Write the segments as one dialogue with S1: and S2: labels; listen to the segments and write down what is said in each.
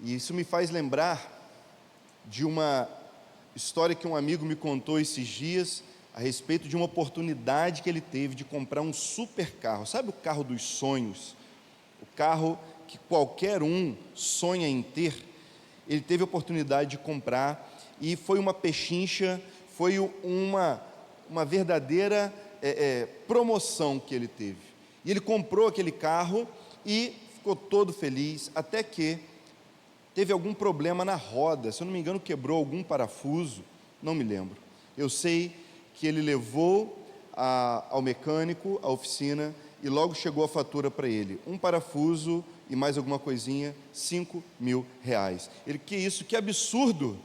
S1: E isso me faz lembrar de uma história que um amigo me contou esses dias a respeito de uma oportunidade que ele teve de comprar um super carro. Sabe o carro dos sonhos? O carro que qualquer um sonha em ter. Ele teve a oportunidade de comprar e foi uma pechincha, foi uma verdadeira promoção que ele teve. E ele comprou aquele carro e ficou todo feliz, até que teve algum problema na roda, se eu não me engano quebrou algum parafuso, não me lembro. Eu sei que ele levou ao mecânico, à oficina, e logo chegou a fatura para ele, um parafuso e mais alguma coisinha, R$5.000. Ele, que isso, que absurdo,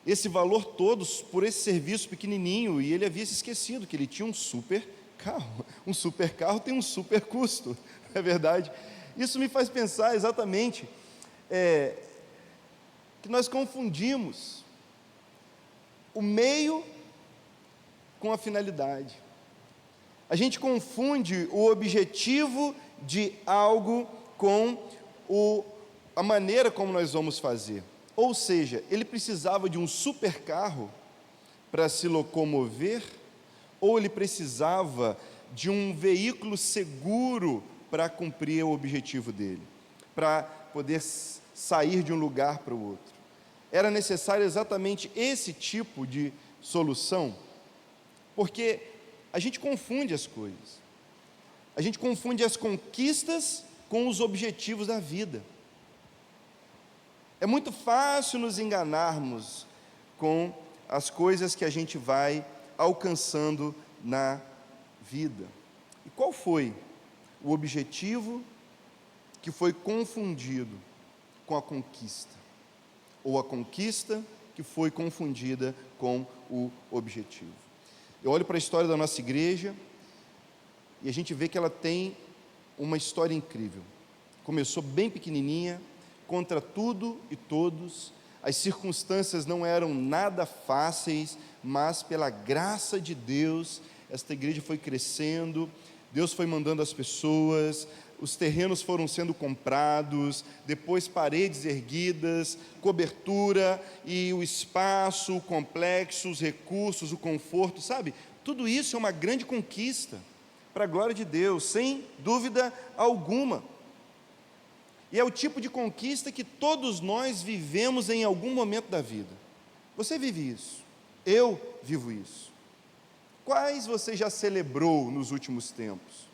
S1: esse valor todo por esse serviço pequenininho, e ele havia se esquecido que ele tinha um super carro tem um super custo, não é verdade? Isso me faz pensar exatamente que nós confundimos o meio com a finalidade. A gente confunde o objetivo de algo com a maneira como nós vamos fazer. Ou seja, ele precisava de um super carro para se locomover, ou ele precisava de um veículo seguro para cumprir o objetivo dele, para poder sair de um lugar para o outro. Era necessário exatamente esse tipo de solução, porque a gente confunde as coisas. A gente confunde as conquistas com os objetivos da vida. É muito fácil nos enganarmos com as coisas que a gente vai alcançando na vida. E qual foi o objetivo que foi confundido com a conquista? Ou a conquista que foi confundida com o objetivo? Eu olho para a história da nossa igreja e a gente vê que ela tem uma história incrível. Começou bem pequenininha, contra tudo e todos. As circunstâncias não eram nada fáceis, mas pela graça de Deus, esta igreja foi crescendo, Deus foi mandando as pessoas, os terrenos foram sendo comprados, depois paredes erguidas, cobertura e o espaço, o complexo, os recursos, o conforto, sabe? Tudo isso é uma grande conquista para a glória de Deus, sem dúvida alguma. E é o tipo de conquista que todos nós vivemos em algum momento da vida. Você vive isso, eu vivo isso. Quais você já celebrou nos últimos tempos?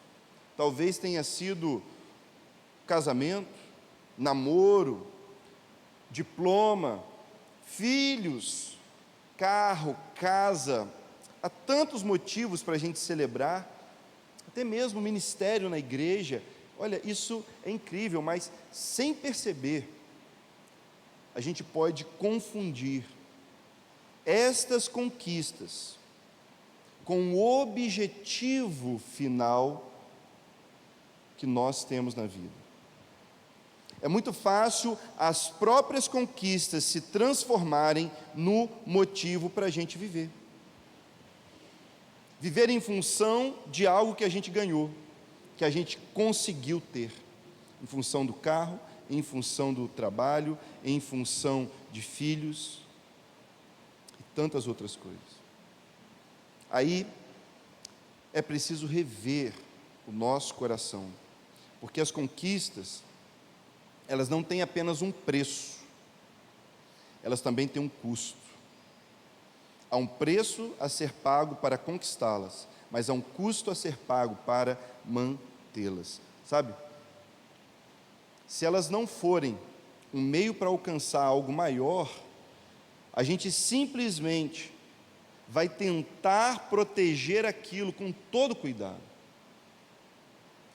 S1: Talvez tenha sido casamento, namoro, diploma, filhos, carro, casa. Há tantos motivos para a gente celebrar, até mesmo ministério na igreja. Olha, isso é incrível, mas sem perceber, a gente pode confundir estas conquistas com o objetivo final que nós temos na vida. É muito fácil as próprias conquistas se transformarem no motivo para a gente viver. Viver em função de algo que a gente ganhou, que a gente conseguiu ter, em função do carro, em função do trabalho, em função de filhos e tantas outras coisas. Aí é preciso rever o nosso coração, porque as conquistas, elas não têm apenas um preço, elas também têm um custo. Há um preço a ser pago para conquistá-las, mas há um custo a ser pago para mantê-las. Sabe? Se elas não forem um meio para alcançar algo maior, a gente simplesmente vai tentar proteger aquilo com todo cuidado.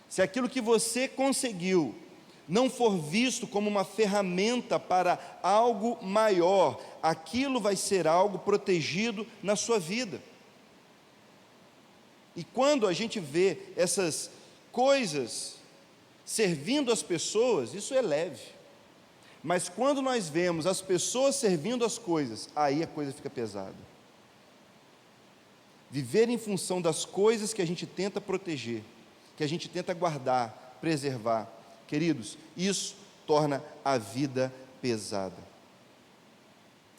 S1: Se aquilo que você conseguiu não for visto como uma ferramenta para algo maior, aquilo vai ser algo protegido na sua vida. E quando a gente vê essas coisas servindo as pessoas, isso é leve. Mas quando nós vemos as pessoas servindo as coisas, aí a coisa fica pesada. Viver em função das coisas que a gente tenta proteger, que a gente tenta guardar, preservar, queridos, isso torna a vida pesada.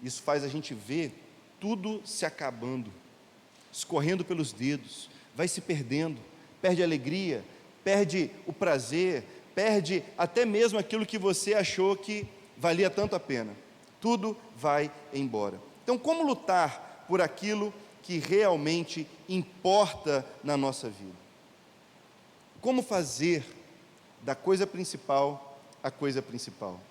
S1: Isso faz a gente ver tudo se acabando, escorrendo pelos dedos, vai se perdendo, perde a alegria, perde o prazer, perde até mesmo aquilo que você achou que valia tanto a pena. Tudo vai embora. Então, como lutar por aquilo que realmente importa na nossa vida? Como fazer da coisa principal a coisa principal?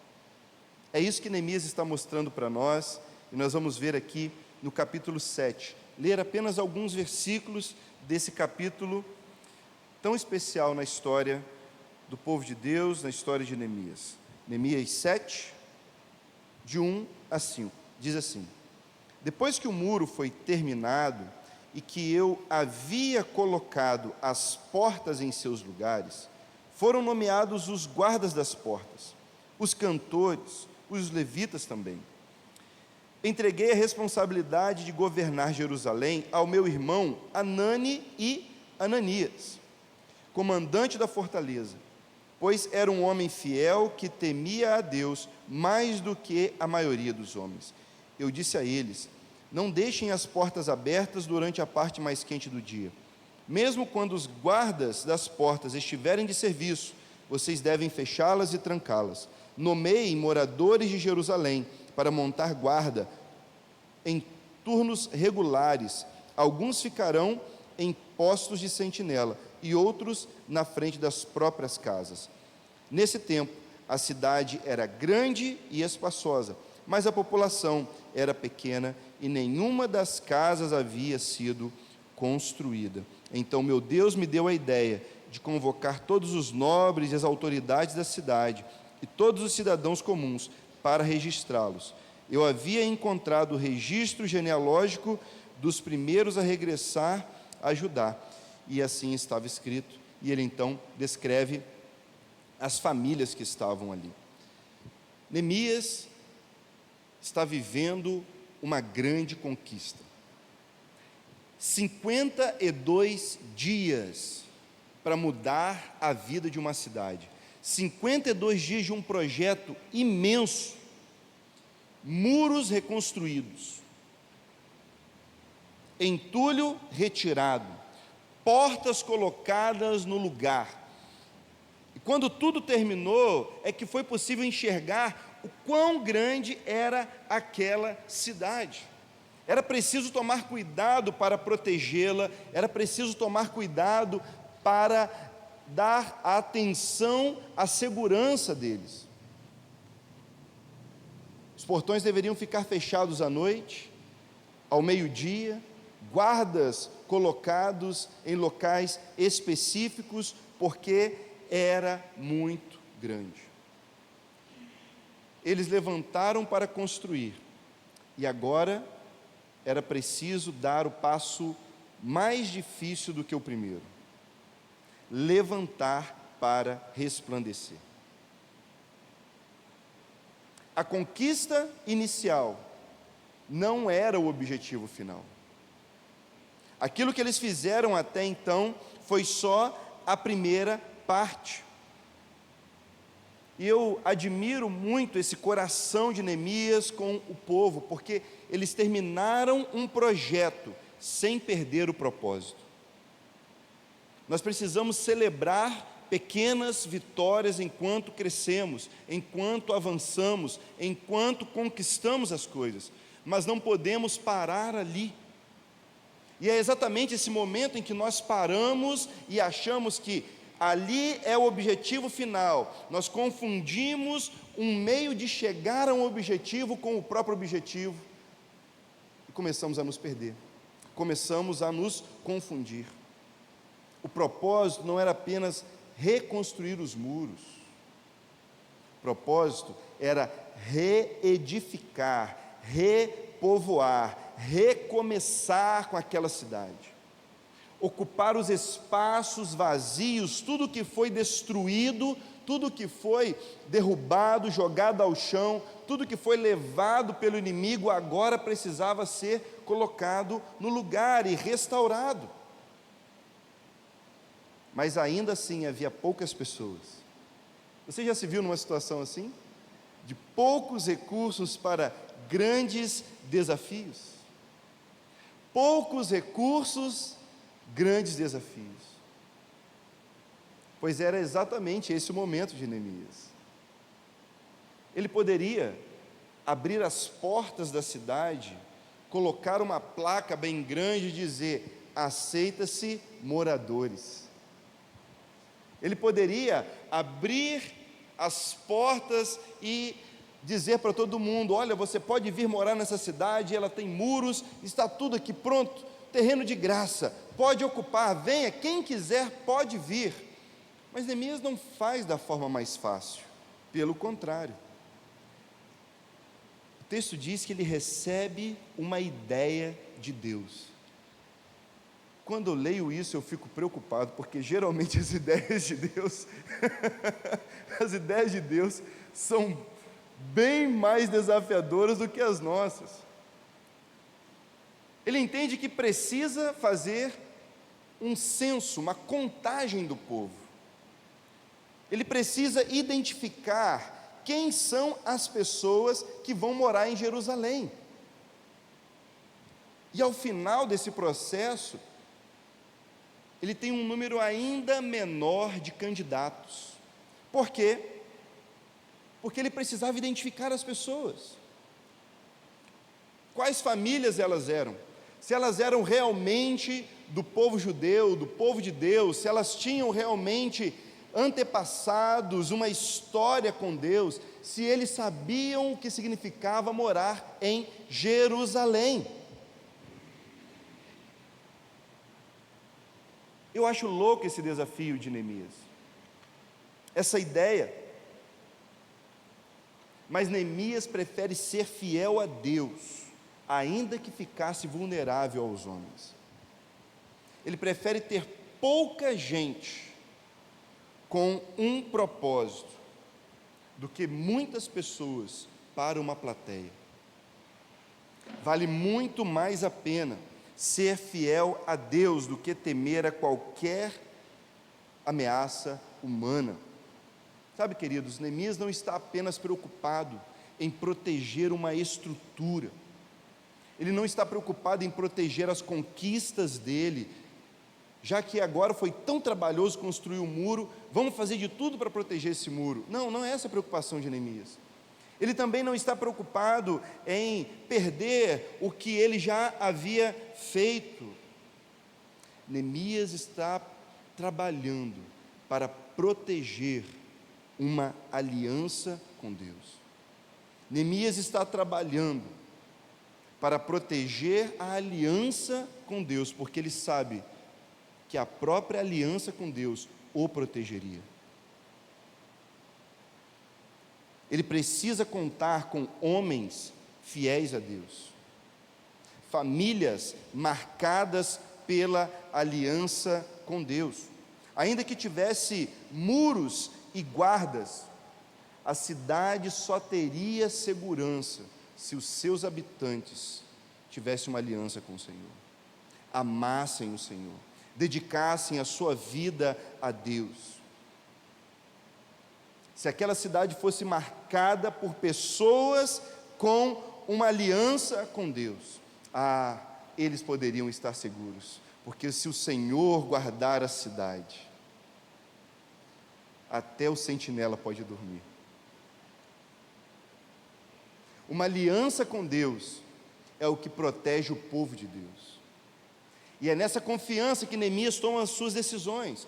S1: É isso que Neemias está mostrando para nós, e nós vamos ver aqui no capítulo 7. Ler apenas alguns versículos desse capítulo tão especial na história do povo de Deus, na história de Neemias. Neemias 7, de 1 a 5, diz assim: depois que o muro foi terminado e que eu havia colocado as portas em seus lugares, foram nomeados os guardas das portas, os cantores, os levitas também. Entreguei a responsabilidade de governar Jerusalém ao meu irmão Anani e Ananias, comandante da fortaleza, pois era um homem fiel que temia a Deus mais do que a maioria dos homens. Eu disse a eles: não deixem as portas abertas durante a parte mais quente do dia. Mesmo quando os guardas das portas estiverem de serviço, vocês devem fechá-las e trancá-las. Nomeiem moradores de Jerusalém para montar guarda em turnos regulares. Alguns ficarão em postos de sentinela e outros na frente das próprias casas. Nesse tempo, a cidade era grande e espaçosa, mas a população era pequena e nenhuma das casas havia sido construída. Então meu Deus me deu a ideia de convocar todos os nobres e as autoridades da cidade e todos os cidadãos comuns para registrá-los. Eu havia encontrado o registro genealógico dos primeiros a regressar a Judá, e assim estava escrito, e ele então descreve as famílias que estavam ali. Neemias está vivendo uma grande conquista. 52 dias para mudar a vida de uma cidade. 52 dias de um projeto imenso. Muros reconstruídos. Entulho retirado. Portas colocadas no lugar. E quando tudo terminou, é que foi possível enxergar o quão grande era aquela cidade. Era preciso tomar cuidado para protegê-la, era preciso tomar cuidado para dar atenção à segurança deles. Os portões deveriam ficar fechados à noite, ao meio-dia, guardas colocados em locais específicos, porque era muito grande. Eles levantaram para construir, e agora era preciso dar o passo mais difícil do que o primeiro: levantar para resplandecer. A conquista inicial não era o objetivo final. Aquilo que eles fizeram até então foi só a primeira parte. E eu admiro muito esse coração de Neemias com o povo, porque eles terminaram um projeto sem perder o propósito. Nós precisamos celebrar pequenas vitórias enquanto crescemos, enquanto avançamos, enquanto conquistamos as coisas, mas não podemos parar ali. E é exatamente esse momento em que nós paramos e achamos que ali é o objetivo final. Nós confundimos um meio de chegar a um objetivo com o próprio objetivo e começamos a nos perder, começamos a nos confundir. O propósito não era apenas reconstruir os muros, o propósito era reedificar, repovoar, recomeçar com aquela cidade, ocupar os espaços vazios, tudo que foi destruído, tudo que foi derrubado, jogado ao chão, tudo que foi levado pelo inimigo, agora precisava ser colocado no lugar e restaurado. Mas ainda assim havia poucas pessoas. Você já se viu numa situação assim? de poucos recursos para grandes desafios. Poucos recursos, grandes desafios. Pois era exatamente esse o momento de Neemias. Ele poderia abrir as portas da cidade, colocar uma placa bem grande e dizer: aceita-se moradores. Ele poderia abrir as portas e dizer para todo mundo: olha, você pode vir morar nessa cidade, ela tem muros, está tudo aqui pronto, terreno de graça, pode ocupar, venha, quem quiser pode vir. Mas Neemias não faz da forma mais fácil, pelo contrário. O texto diz que ele recebe uma ideia de Deus. Quando eu leio isso, eu fico preocupado, porque geralmente as ideias de Deus, as ideias de Deus são bem mais desafiadoras do que as nossas. Ele entende que precisa fazer um censo, uma contagem do povo. Ele precisa identificar quem são as pessoas que vão morar em Jerusalém. E ao final desse processo, ele tem um número ainda menor de candidatos. Por quê? Porque ele precisava identificar as pessoas. Quais famílias elas eram? Se elas eram realmente do povo judeu, do povo de Deus, se elas tinham realmente antepassados, uma história com Deus, se eles sabiam o que significava morar em Jerusalém. Eu acho louco esse desafio de Neemias, essa ideia. Mas Neemias prefere ser fiel a Deus, ainda que ficasse vulnerável aos homens. Ele prefere ter pouca gente com um propósito, do que muitas pessoas para uma plateia. Vale muito mais a pena ser fiel a Deus do que temer a qualquer ameaça humana. Sabe, queridos, Neemias não está apenas preocupado em proteger uma estrutura, ele não está preocupado em proteger as conquistas dele, já que agora foi tão trabalhoso construir um muro, vamos fazer de tudo para proteger esse muro. Não, não é essa a preocupação de Neemias. Ele também não está preocupado em perder o que ele já havia feito. Neemias está trabalhando para proteger uma aliança com Deus. Neemias está trabalhando para proteger a aliança com Deus, porque ele sabe que a própria aliança com Deus o protegeria. Ele precisa contar com homens fiéis a Deus, famílias marcadas pela aliança com Deus. Ainda que tivesse muros e guardas, a cidade só teria segurança se os seus habitantes tivessem uma aliança com o Senhor, amassem o Senhor, dedicassem a sua vida a Deus. Se aquela cidade fosse marcada por pessoas com uma aliança com Deus, eles poderiam estar seguros, porque se o Senhor guardar a cidade, até o sentinela pode dormir. Uma aliança com Deus é o que protege o povo de Deus. E é nessa confiança que Neemias toma as suas decisões.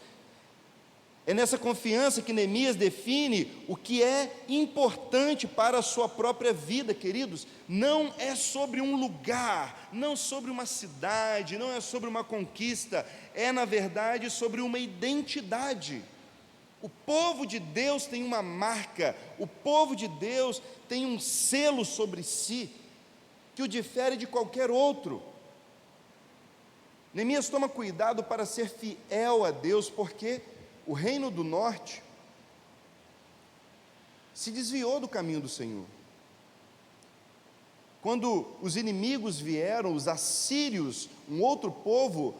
S1: É nessa confiança que Neemias define o que é importante para a sua própria vida, queridos. Não é sobre um lugar, não sobre uma cidade, não é sobre uma conquista, é na verdade sobre uma identidade. O povo de Deus tem uma marca, o povo de Deus tem um selo sobre si, que o difere de qualquer outro. Neemias toma cuidado para ser fiel a Deus, porque o reino do norte se desviou do caminho do Senhor. Quando os inimigos vieram, os assírios, um outro povo,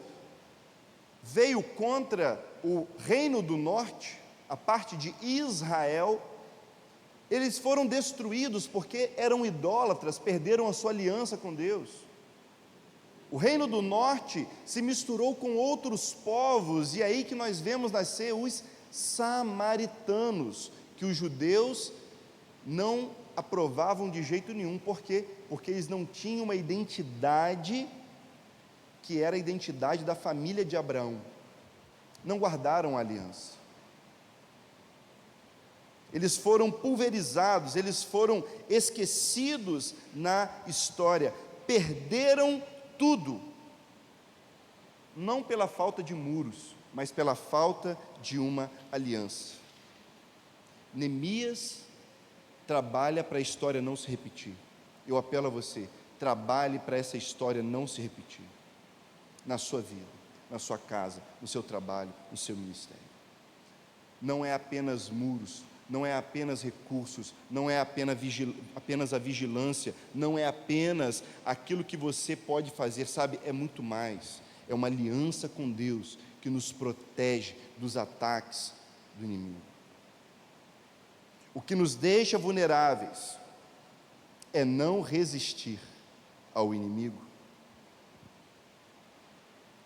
S1: veio contra o reino do norte, a parte de Israel, Eles foram destruídos porque eram idólatras, perderam a sua aliança com Deus. O reino do norte se misturou com outros povos, e é aí que nós vemos nascer os samaritanos, que os judeus não aprovavam de jeito nenhum. Por quê? Porque eles não tinham uma identidade que era a identidade da família de Abraão. Não guardaram a aliança. Eles foram pulverizados, eles foram esquecidos na história, perderam tudo, não pela falta de muros, mas pela falta de uma aliança. Neemias trabalha para a história não se repetir. Eu apelo a você, trabalhe para essa história não se repetir, na sua vida, na sua casa, no seu trabalho, no seu ministério. Não é apenas muros, não é apenas recursos, não é apenas a vigilância, não é apenas aquilo que você pode fazer, sabe? É muito mais, é uma aliança com Deus que nos protege dos ataques do inimigo. O que nos deixa vulneráveis é não resistir ao inimigo.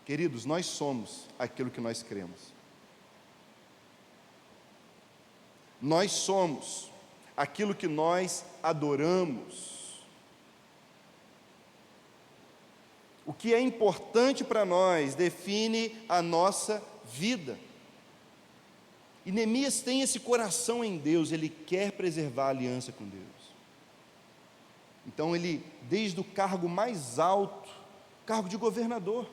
S1: Queridos, nós somos aquilo que nós cremos. Nós somos aquilo que nós adoramos. O que é importante para nós define a nossa vida. E Neemias tem esse coração em Deus, ele quer preservar a aliança com Deus. Então ele, desde o cargo mais alto, cargo de governador,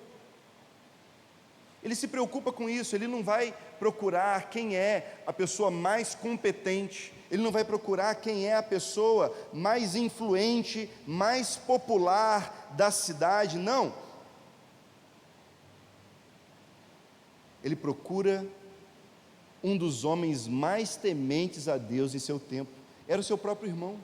S1: ele se preocupa com isso. Ele não vai procurar quem é a pessoa mais competente, ele não vai procurar quem é a pessoa mais influente, mais popular da cidade, não. Ele procura um dos homens mais tementes a Deus em seu tempo, era o seu próprio irmão.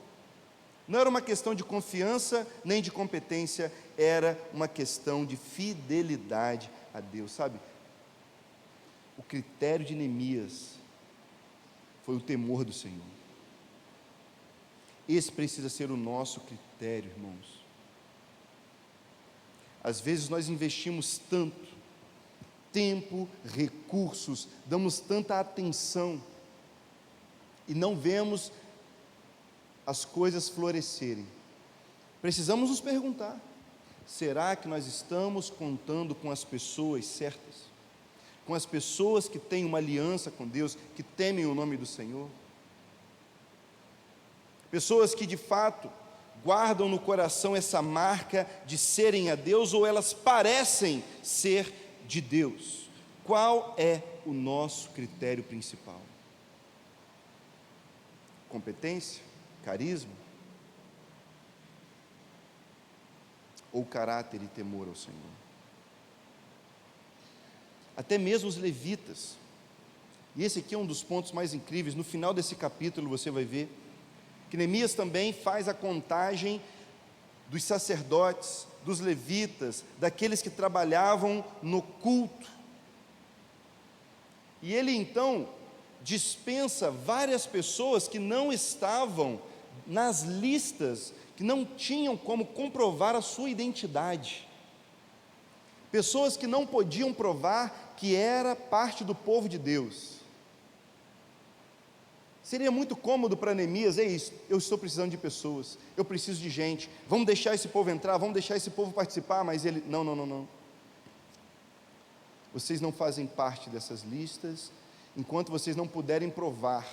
S1: Não era uma questão de confiança nem de competência, era uma questão de fidelidade a Deus, sabe? O critério de Neemias foi o temor do Senhor. Esse precisa ser o nosso critério, irmãos. Às vezes nós investimos tanto tempo, recursos, damos tanta atenção e não vemos as coisas florescerem. Precisamos nos perguntar: será que nós estamos contando com as pessoas certas? Com as pessoas que têm uma aliança com Deus, que temem o nome do Senhor? Pessoas que de fato guardam no coração essa marca de serem a Deus, ou elas parecem ser de Deus? Qual é o nosso critério principal? Competência? Carisma? Ou caráter e temor ao Senhor? Até mesmo os levitas, e esse aqui é um dos pontos mais incríveis. No final desse capítulo você vai ver que Neemias também faz a contagem dos sacerdotes, dos levitas, daqueles que trabalhavam no culto, e ele então dispensa várias pessoas que não estavam nas listas, que não tinham como comprovar a sua identidade, pessoas que não podiam provar que era parte do povo de Deus. Seria muito cômodo para Neemias: é isso, eu estou precisando de pessoas, eu preciso de gente, vamos deixar esse povo entrar, vamos deixar esse povo participar. Mas ele, não, vocês não fazem parte dessas listas, enquanto vocês não puderem provar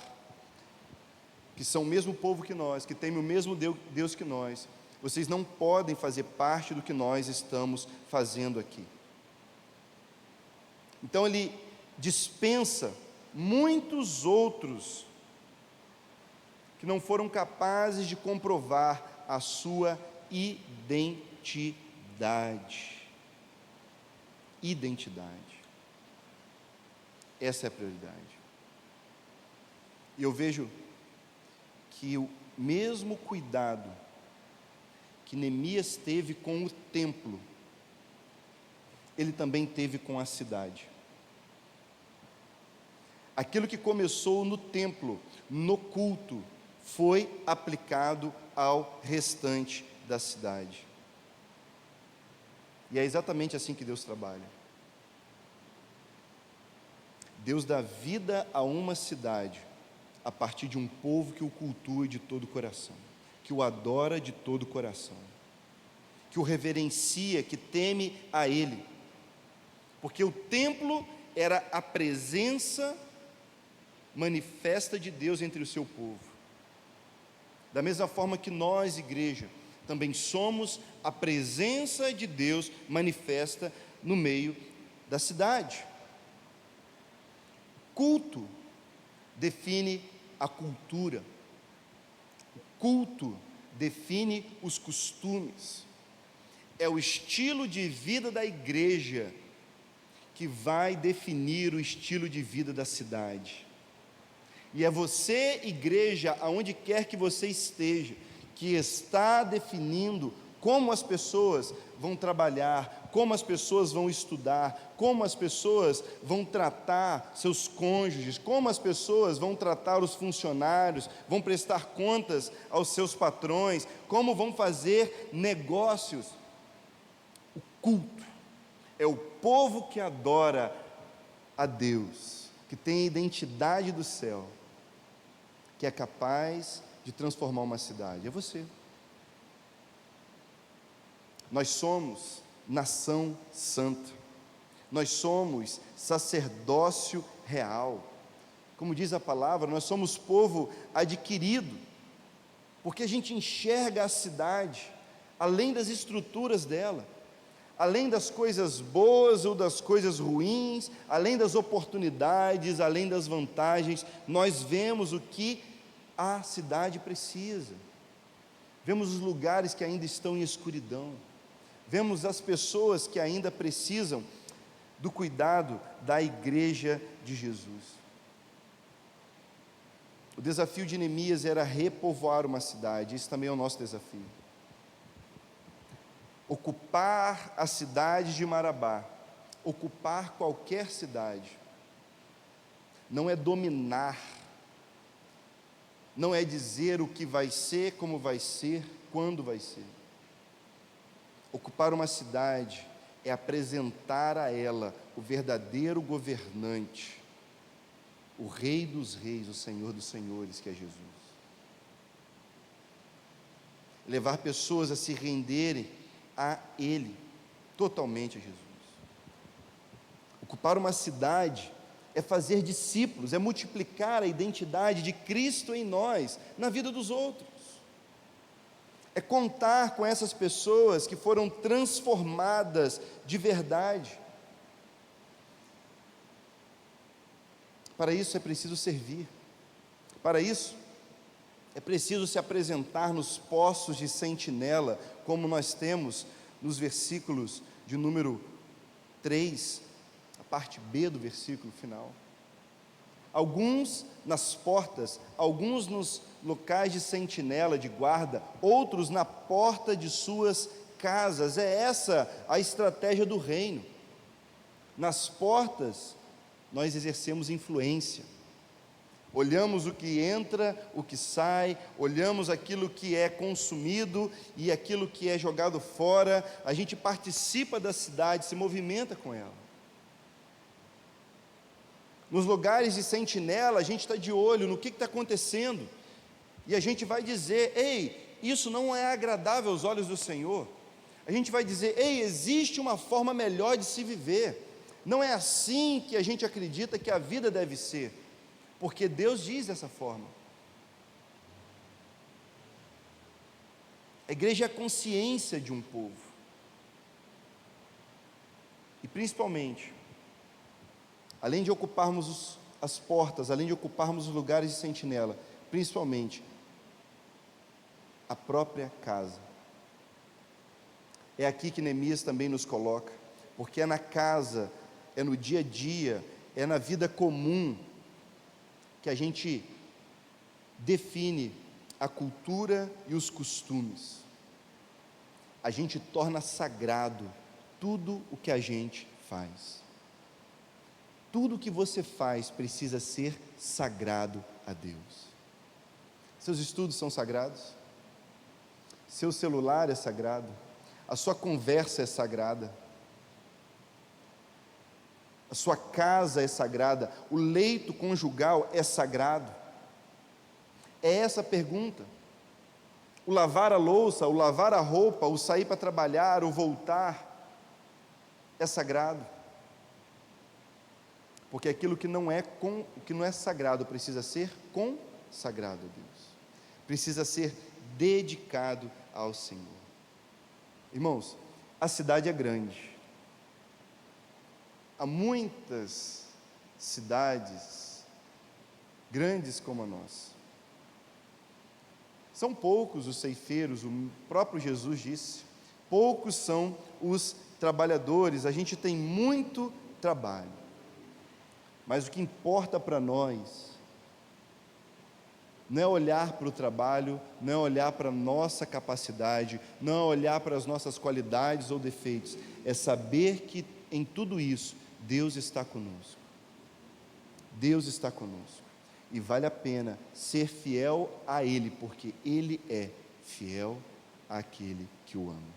S1: que são o mesmo povo que nós, que temem o mesmo Deus que nós, vocês não podem fazer parte do que nós estamos fazendo aqui. Então ele dispensa muitos outros que não foram capazes de comprovar a sua identidade. Essa é a prioridade. E eu vejo que o mesmo cuidado que Neemias teve com o templo, ele também teve com a cidade. Aquilo que começou no templo, no culto, foi aplicado ao restante da cidade. E é exatamente assim que Deus trabalha. Deus dá vida a uma cidade a partir de um povo que o cultua de todo o coração, que o adora de todo o coração, que o reverencia, que teme a Ele. Porque o templo era a presença manifesta de Deus entre o seu povo. Da mesma forma que nós, igreja, também somos a presença de Deus manifesta no meio da cidade. Culto define a cultura. O culto define os costumes. É o estilo de vida da igreja que vai definir o estilo de vida da cidade. E é você, igreja, aonde quer que você esteja, que está definindo como as pessoas vão trabalhar, como as pessoas vão estudar, como as pessoas vão tratar seus cônjuges, como as pessoas vão tratar os funcionários, vão prestar contas aos seus patrões, como vão fazer negócios. O culto é o povo que adora a Deus, que tem a identidade do céu, que é capaz de transformar uma cidade. É você. Nós somos nação santa, nós somos sacerdócio real. Como diz a palavra, nós somos povo adquirido, porque a gente enxerga a cidade, além das estruturas dela, além das coisas boas ou das coisas ruins, além das oportunidades, além das vantagens, nós vemos o que a cidade precisa, vemos os lugares que ainda estão em escuridão, vemos as pessoas que ainda precisam do cuidado da igreja de Jesus. O desafio de Neemias era repovoar uma cidade, isso também é o nosso desafio. Ocupar a cidade de Marabá, ocupar qualquer cidade, não é dominar, não é dizer o que vai ser, como vai ser, quando vai ser. Ocupar uma cidade é apresentar a ela o verdadeiro governante, o Rei dos Reis, o Senhor dos Senhores, que é Jesus. Levar pessoas a se renderem a Ele, totalmente a Jesus. Ocupar uma cidade é fazer discípulos, é multiplicar a identidade de Cristo em nós, na vida dos outros. É contar com essas pessoas que foram transformadas de verdade. Para isso é preciso servir. Para isso é preciso se apresentar nos postos de sentinela, como nós temos nos versículos de número 3, a parte B do versículo final. Alguns nas portas, alguns nos locais de sentinela, de guarda, outros na porta de suas casas. É essa a estratégia do reino. Nas portas, nós exercemos influência. Olhamos o que entra, o que sai, olhamos aquilo que é consumido e aquilo que é jogado fora. A gente participa da cidade, se movimenta com ela. Nos lugares de sentinela, a gente está de olho no que está acontecendo, e a gente vai dizer: ei, isso não é agradável aos olhos do Senhor. A gente vai dizer: ei, existe uma forma melhor de se viver, não é assim que a gente acredita que a vida deve ser, porque Deus diz dessa forma. A igreja é a consciência de um povo, e principalmente, além de ocuparmos as portas, além de ocuparmos os lugares de sentinela, principalmente a própria casa. É aqui que Neemias também nos coloca, porque é na casa, é no dia a dia, é na vida comum que a gente define a cultura e os costumes. A gente torna sagrado tudo o que a gente faz. Tudo o que você faz precisa ser sagrado a Deus. Seus estudos são sagrados? Seu celular é sagrado? A sua conversa é sagrada? A sua casa é sagrada? O leito conjugal é sagrado? É essa a pergunta. O lavar a louça, o lavar a roupa, o sair para trabalhar, o voltar, é sagrado? Porque aquilo que não é sagrado precisa ser consagrado a Deus, precisa ser dedicado ao Senhor. Irmãos, a cidade é grande, há muitas cidades grandes como a nossa, são poucos os ceifeiros, o próprio Jesus disse, poucos são os trabalhadores, a gente tem muito trabalho, mas o que importa para nós não é olhar para o trabalho, não é olhar para a nossa capacidade, não é olhar para as nossas qualidades ou defeitos, é saber que em tudo isso, Deus está conosco. Deus está conosco. E vale a pena ser fiel a Ele, porque Ele é fiel àquele que o ama.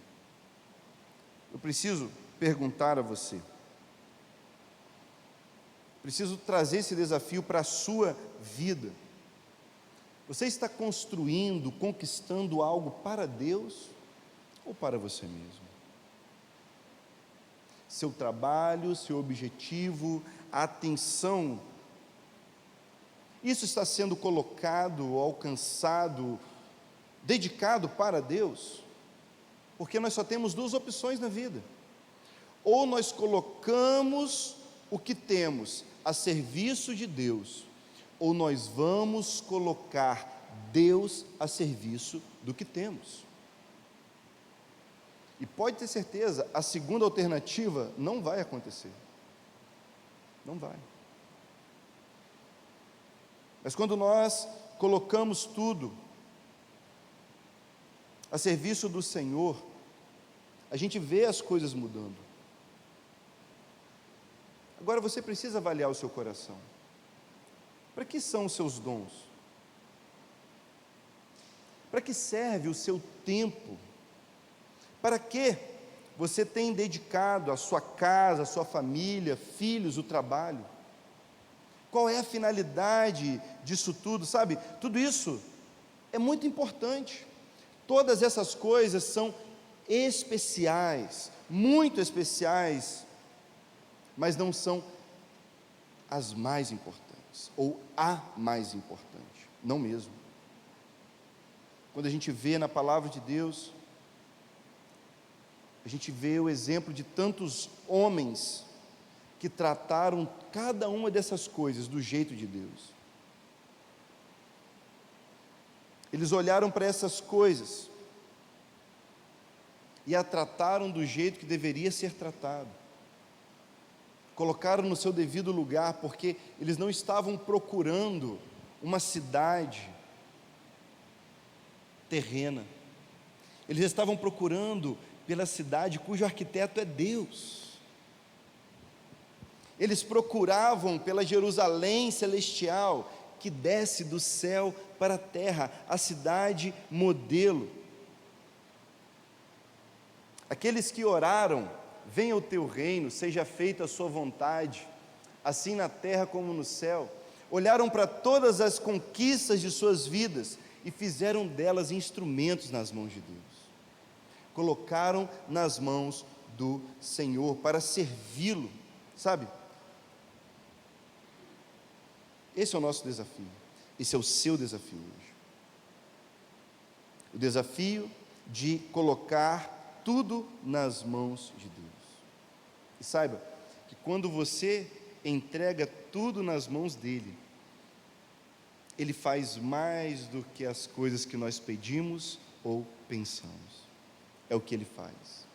S1: Eu preciso perguntar a você, preciso trazer esse desafio para a sua vida. Você está construindo, conquistando algo para Deus ou para você mesmo? Seu trabalho, seu objetivo, a atenção, isso está sendo colocado, alcançado, dedicado para Deus? Porque nós só temos duas opções na vida: ou nós colocamos o que temos a serviço de Deus, ou nós vamos colocar Deus a serviço do que temos. E pode ter certeza, a segunda alternativa não vai acontecer. Não vai. Mas quando nós colocamos tudo a serviço do Senhor, a gente vê as coisas mudando. Agora você precisa avaliar o seu coração. Para que são os seus dons? Para que serve o seu tempo? Para que você tem dedicado a sua casa, a sua família, filhos, o trabalho? Qual é a finalidade disso tudo? Sabe, tudo isso é muito importante. Todas essas coisas são especiais, muito especiais, mas não são as mais importantes, ou a mais importante, não mesmo. Quando a gente vê na palavra de Deus, a gente vê o exemplo de tantos homens que trataram cada uma dessas coisas do jeito de Deus. Eles olharam para essas coisas e a trataram do jeito que deveria ser tratado. Colocaram no seu devido lugar, porque eles não estavam procurando uma cidade terrena. Eles estavam procurando pela cidade cujo arquiteto é Deus. Eles procuravam pela Jerusalém celestial, que desce do céu para a terra, a cidade modelo. Aqueles que oraram: venha o teu reino, seja feita a sua vontade, assim na terra como no céu, olharam para todas as conquistas de suas vidas e fizeram delas instrumentos nas mãos de Deus. Colocaram nas mãos do Senhor para servi-lo, sabe? Esse é o nosso desafio, esse é o seu desafio hoje. O desafio de colocar tudo nas mãos de Deus. E saiba que quando você entrega tudo nas mãos dele, ele faz mais do que as coisas que nós pedimos ou pensamos. É o que ele faz,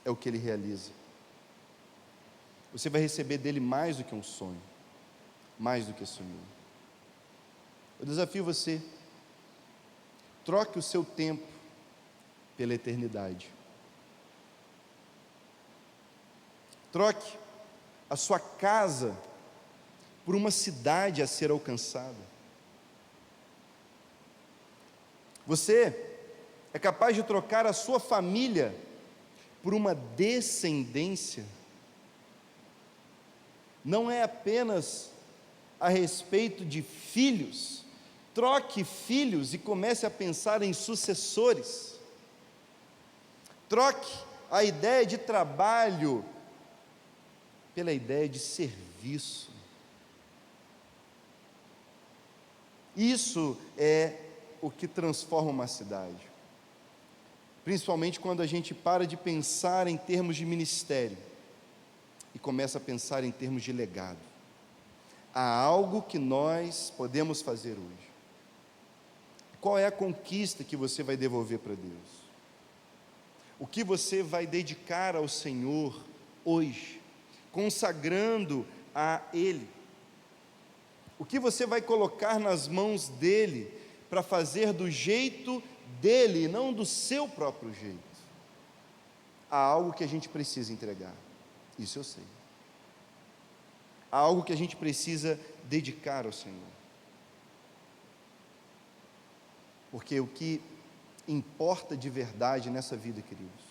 S1: é o que ele realiza. Você vai receber dele mais do que um sonho, mais do que sonhou. Eu desafio você: troque o seu tempo pela eternidade. Troque a sua casa por uma cidade a ser alcançada. Você é capaz de trocar a sua família por uma descendência? Não é apenas a respeito de filhos. Troque filhos e comece a pensar em sucessores. Troque a ideia de trabalho pela ideia de serviço. Isso é o que transforma uma cidade. Principalmente quando a gente para de pensar em termos de ministério e começa a pensar em termos de legado. Há algo que nós podemos fazer hoje. Qual é a conquista que você vai devolver para Deus? O que você vai dedicar ao Senhor hoje, consagrando a Ele? O que você vai colocar nas mãos dEle para fazer do jeito dEle, não do seu próprio jeito? Há algo que a gente precisa entregar, isso eu sei. Há algo que a gente precisa dedicar ao Senhor. Porque o que importa de verdade nessa vida, queridos,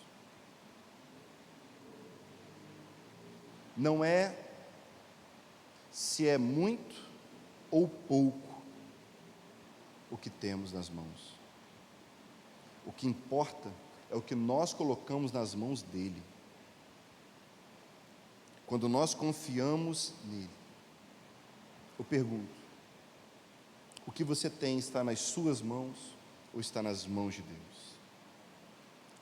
S1: não é se é muito ou pouco o que temos nas mãos. O que importa é o que nós colocamos nas mãos dEle. Quando nós confiamos nele. Eu pergunto: o que você tem está nas suas mãos ou está nas mãos de Deus?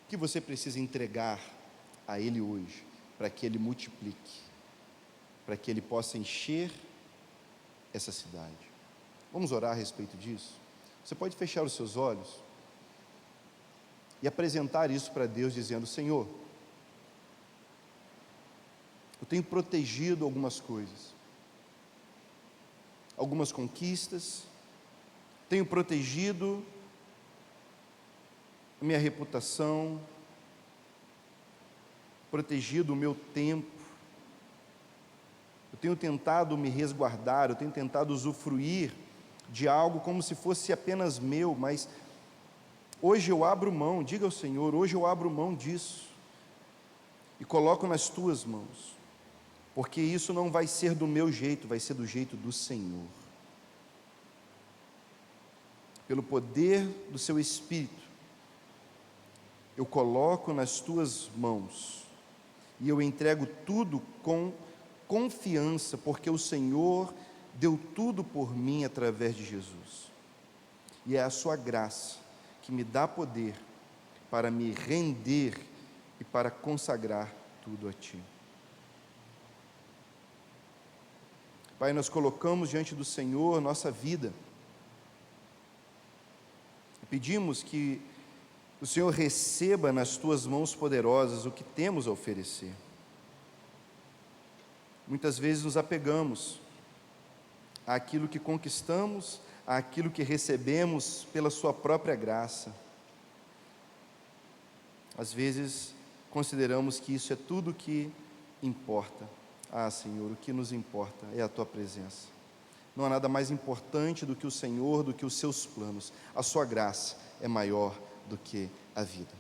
S1: O que você precisa entregar a Ele hoje para que Ele multiplique, para que Ele possa encher essa cidade? Vamos orar a respeito disso? Você pode fechar os seus olhos e apresentar isso para Deus, dizendo: Senhor, eu tenho protegido algumas coisas, algumas conquistas, tenho protegido a minha reputação, protegido o meu tempo, eu tenho tentado me resguardar, eu tenho tentado usufruir de algo como se fosse apenas meu, mas hoje eu abro mão, diga ao Senhor, hoje eu abro mão disso, e coloco nas tuas mãos, porque isso não vai ser do meu jeito, vai ser do jeito do Senhor. Pelo poder do seu Espírito, eu coloco nas tuas mãos, e eu entrego tudo com confiança, porque o Senhor deu tudo por mim através de Jesus, e é a sua graça que me dá poder para me render e para consagrar tudo a Ti. Pai, nós colocamos diante do Senhor nossa vida, pedimos que o Senhor receba nas Tuas mãos poderosas o que temos a oferecer. Muitas vezes nos apegamos àquilo que conquistamos, àquilo que recebemos pela Sua própria graça. Às vezes consideramos que isso é tudo o que importa. Ah, Senhor, o que nos importa é a Tua presença. Não há nada mais importante do que o Senhor, do que os Seus planos. A Sua graça é maior do que a vida.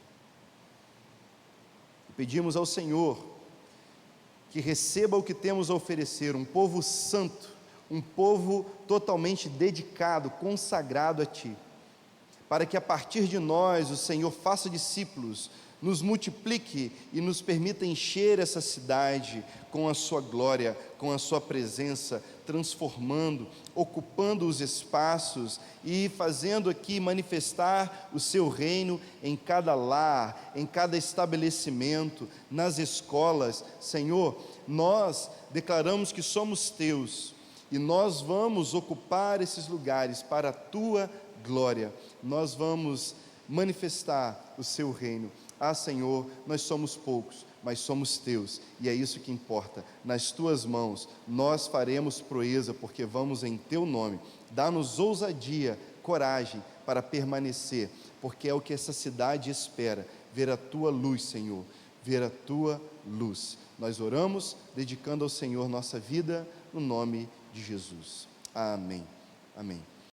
S1: Pedimos ao Senhor que receba o que temos a oferecer, um povo santo, um povo totalmente dedicado, consagrado a Ti, para que a partir de nós o Senhor faça discípulos, nos multiplique e nos permita encher essa cidade com a Sua glória, com a Sua presença, transformando, ocupando os espaços e fazendo aqui manifestar o Seu reino em cada lar, em cada estabelecimento, nas escolas. Senhor, nós declaramos que somos Teus e nós vamos ocupar esses lugares para a Tua glória, nós vamos manifestar o Seu reino. Ah, Senhor, nós somos poucos, mas somos Teus, e é isso que importa. Nas Tuas mãos nós faremos proeza, porque vamos em Teu nome. Dá-nos ousadia, coragem para permanecer, porque é o que essa cidade espera, ver a Tua luz, Senhor, ver a Tua luz. Nós oramos, dedicando ao Senhor nossa vida, no nome de Jesus. Amém. Amém.